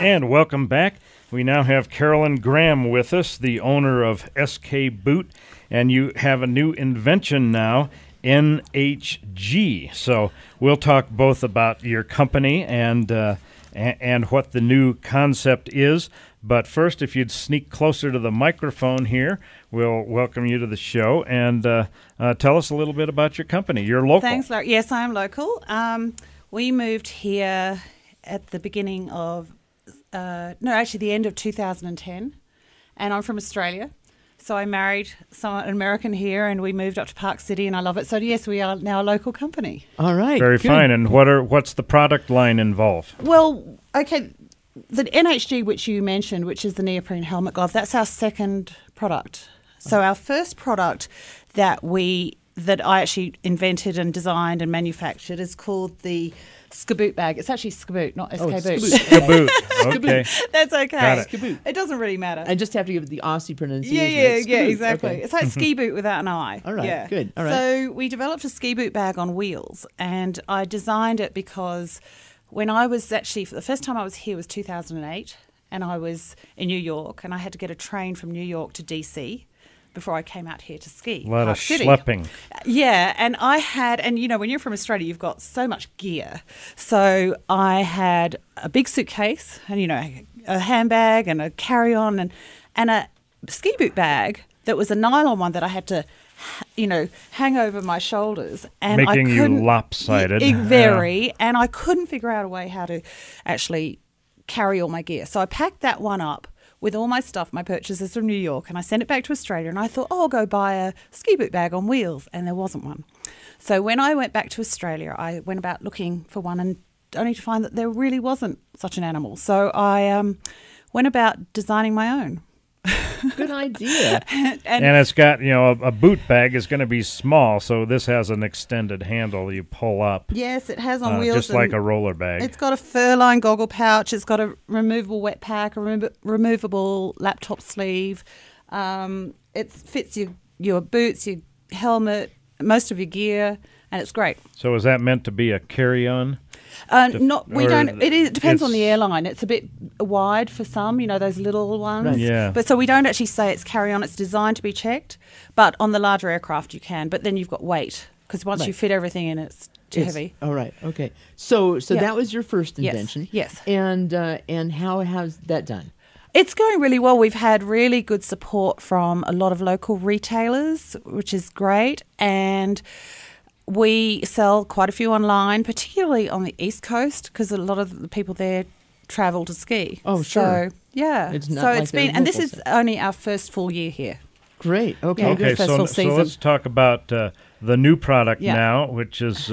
And welcome back. We now have Carolyn Graham with us, the owner of Skboot, and you have a new invention now, NHG. So we'll talk both about your company and what the new concept is. But first, if you'd sneak closer to the microphone here, we'll welcome you to the show and tell us a little bit about your company. You're local. Thanks, Larry. Yes, I am local. We moved here at the beginning of, the end of 2010, and I'm from Australia. So I married an American here, and we moved up to Park City, and I love it. So yes, we are now a local company. All right, very good. fine. And what's the product line involved? Well, okay, the NHG, which you mentioned, which is the Neoprene Helmet Glove, that's our second product. So our first product that I actually invented and designed and manufactured is called the Skboot bag. It's actually Skboot, not Skboot. Skboot. Okay. That's okay. Got it. Skboot. It doesn't really matter. I just have to give it the Aussie pronunciation. Yeah, exactly. Okay. It's like ski boot without an I. All right, yeah. good. All right. So we developed a ski boot bag on wheels, and I designed it because when I was actually, for the first time I was here was 2008, and I was in New York, and I had to get a train from New York to DC before I came out here to ski. A lot Park of City. schlepping. Yeah, and when you're from Australia, you've got so much gear. So I had a big suitcase and, a handbag and a carry-on and a ski boot bag that was a nylon one that I had to, hang over my shoulders. And Making you lopsided. Very, and I couldn't figure out a way how to actually carry all my gear. So I packed that one up with all my stuff, my purchases from New York, and I sent it back to Australia, and I thought, I'll go buy a ski boot bag on wheels, and there wasn't one. So when I went back to Australia, I went about looking for one, and only to find that there really wasn't such an animal. So I went about designing my own. Good idea. and it's got, a boot bag is going to be small, so this has an extended handle you pull up. Yes, it has on wheels. Just like a roller bag. It's got a fur-lined goggle pouch. It's got a removable wet pack, a removable laptop sleeve. It fits your boots, your helmet, most of your gear, and it's great. So is that meant to be a carry-on? It depends on the airline. It's a bit wide for some, those little ones. Right. Yeah. But so we don't actually say it's carry-on. It's designed to be checked. But on the larger aircraft you can. But then you've got weight because once you fit everything in, it's too heavy. All right. Okay. So that was your first invention. Yes. And how has that done? It's going really well. We've had really good support from a lot of local retailers, which is great. And we sell quite a few online, particularly on the East Coast, because a lot of the people there travel to ski. Oh, sure. So, yeah. It's been, and this is only our first full year here. Great. Okay. Yeah, Okay, so let's talk about the new product now, which is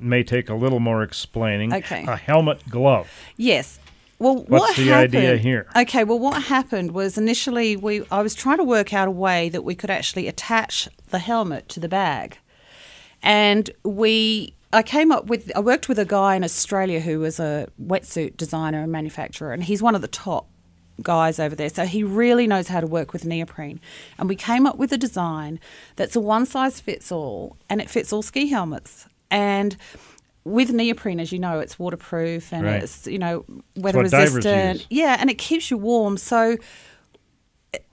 may take a little more explaining. Okay. A helmet glove. Yes. Well, what's the idea here? Okay, well, what happened was initially I was trying to work out a way that we could actually attach the helmet to the bag. And I worked with a guy in Australia who was a wetsuit designer and manufacturer, and he's one of the top guys over there. So he really knows how to work with neoprene. And we came up with a design that's a one-size-fits-all, and it fits all ski helmets. And with neoprene, as you know, it's waterproof and it's, weather resistant. Yeah, and it keeps you warm. So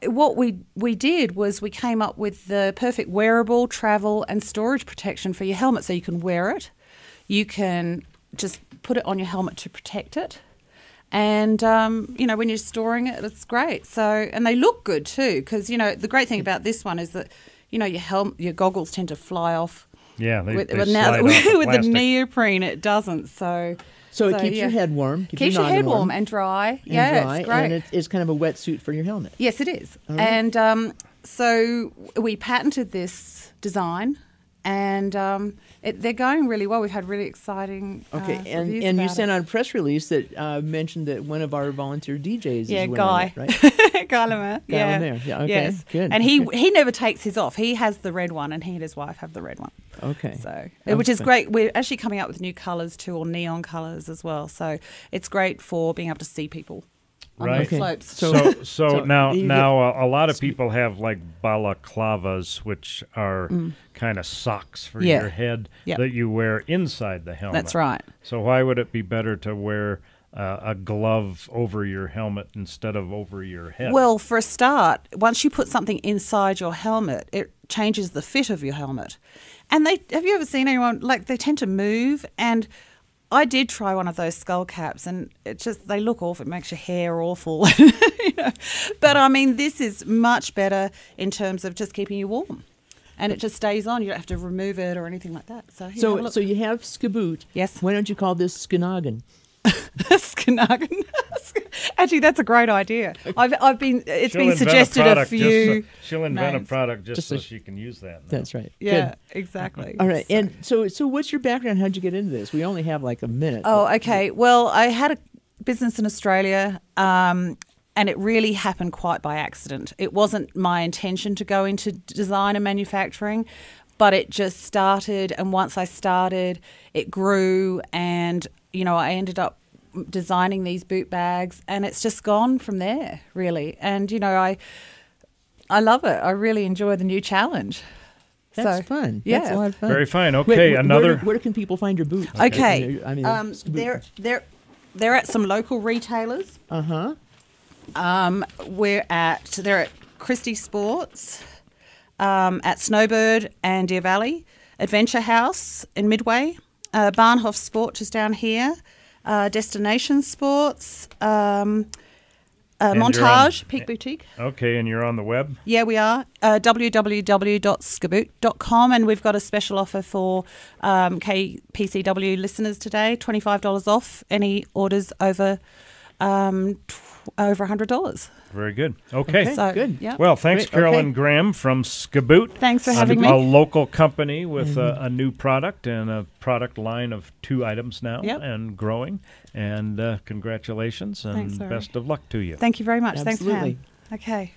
what we did was we came up with the perfect wearable, travel and storage protection for your helmet. So you can wear it. You can just put it on your helmet to protect it. And, when you're storing it, it's great. So, and they look good too, because, the great thing about this one is that, your goggles tend to fly off. Yeah, they with slide off the neoprene, it doesn't. So it keeps your head warm. Keeps your head warm and dry. It's great. And it's kind of a wetsuit for your helmet. Yes, it is. All right. And so we patented this design, and they're going really well. We've had really exciting reviews and you about sent out a press release that mentioned that one of our volunteer DJs is wearing Guy. it, right? Guy Lemaire. Guy Lemaire. Yeah, okay, yes. good. And he never takes his off. He has the red one, and he and his wife have the red one. Okay. So, which is great. We're actually coming up with new colours too, or neon colours as well. So it's great for being able to see people on Right. the Okay. slopes. So now a lot of people have like balaclavas, which are kind of socks for your head that you wear inside the helmet. That's right. So why would it be better to wear a glove over your helmet instead of over your head? Well, for a start, once you put something inside your helmet, it changes the fit of your helmet. And have you ever seen anyone, like, they tend to move, and I did try one of those skull caps, and they look awful. It makes your hair awful. You know? But I mean, this is much better in terms of just keeping you warm. And it just stays on. You don't have to remove it or anything like that. So you have Skboot. Yes. Why don't you call this Sknoggin? Sknoggin. Actually, that's a great idea. It's been suggested a few. She'll invent names. a product just so Just she can use that. Now. That's right. Yeah, Good. exactly. All right. And so what's your background? How'd you get into this? We only have like a minute. Oh, okay. Well, I had a business in Australia, and it really happened quite by accident. It wasn't my intention to go into design and manufacturing, but it just started. And once I started, it grew, and I ended up designing these boot bags, and it's just gone from there, really. And I love it. I really enjoy the new challenge. That's fun. Yeah. That's a lot of fun. Very fine. Okay, Where can people find your boots? Okay. I mean, They're at some local retailers. Uh-huh. They're at Christie Sports, at Snowbird and Deer Valley, Adventure House in Midway, Barnhof Sport just down here, Destination Sports, Montage, Peak Boutique. Okay, and you're on the web? Yeah, we are. www.skboot.com, and we've got a special offer for KPCW listeners today, $25 off any orders over $100. Very good. Okay. So, good. Yeah. Well, thanks, Great. Carolyn Okay. Graham from Skboot. Thanks for having me. A local company with a new product and a product line of 2 items now and growing. And congratulations and Thanks, Larry. best of luck to you. Thank you very much. Absolutely. Thanks, Pam. Okay.